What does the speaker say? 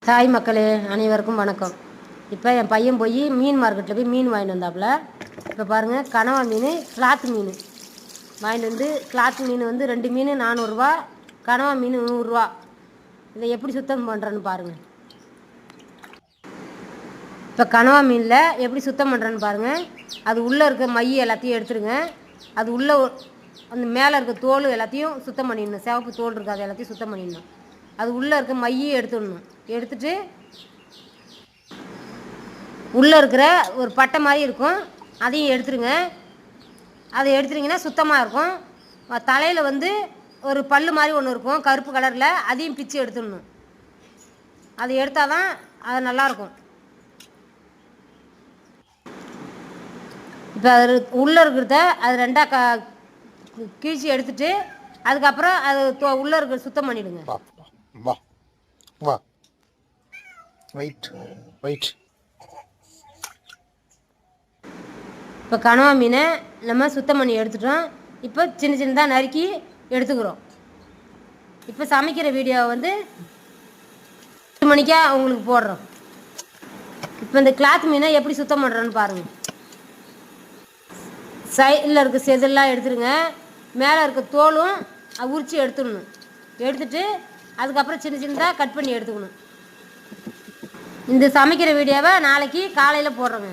தாய் மக்களே அனைவருக்கும் வணக்கம். இப்போ என் பையன் போய் மீன் மார்க்கெட்டில் போய் மீன் வாங்கிட்டு வந்தாப்புல. இப்போ பாருங்கள், கனவா மீன், கிளாத் மீன் வாங்கிட்டு வந்து, கிளாத் மீன் வந்து 2 மீன் 400 ரூபா, கனவா மீன் 100 ரூபா. இதை எப்படி சுத்தம் பண்ணுறேன்னு பாருங்கள். இப்போ கனவா மீனில் எப்படி சுத்தம் பண்ணுறேன்னு பாருங்கள். அது உள்ளே இருக்க மை எல்லாத்தையும் எடுத்துருங்க. அது உள்ளே அந்த மேலே இருக்க தோல் எல்லாத்தையும் சுத்தம் பண்ணிடணும். சிவப்பு தோல் இருக்குது, அது எல்லாத்தையும் சுத்தம் பண்ணிடணும். அது உள்ளே இருக்க மையை எடுத்துடணும். எடுத்துட்டு உள்ளே இருக்கிற ஒரு பட்டை மாதிரி இருக்கும், அதையும் எடுத்துருங்க. அதை எடுத்துட்டிங்கன்னா சுத்தமாக இருக்கும். தலையில் வந்து ஒரு பல் மாதிரி ஒன்று இருக்கும் கருப்பு கலரில், அதையும் பிச்சு எடுத்துடணும். அதை எடுத்தால் தான் அது நல்லாயிருக்கும். இப்போ அது உள்ளே இருக்கிறத அது ரெண்டாக கிழிச்சி எடுத்துட்டு, அதுக்கப்புறம் அது உள்ளே இருக்கிற சுத்தம் பண்ணிவிடுங்க. இப்போ கனவா மீனை நம்ம சுத்தம் பண்ணி எடுத்துட்டோம். இப்போ சின்ன சின்னதாக நறுக்கி எடுத்துக்கிறோம். இப்போ சமைக்கிற வீடியோவை வந்து 8 மணிக்கா உங்களுக்கு போடுறோம். இப்போ இந்த கிளாத் மீனை எப்படி சுத்தம் பண்ணுறோன்னு பாருங்கள். சைடில் இருக்க செதெல்லாம் எடுத்துருங்க. மேலே இருக்க தோலும் உரித்து எடுத்துடணும். எடுத்துட்டு அதுக்கப்புறம் சின்ன சின்னதாக கட் பண்ணி எடுத்துக்கணும். இந்த சமைக்கிற வீடியோவை நாளைக்கு காலையில் போடுறோங்க.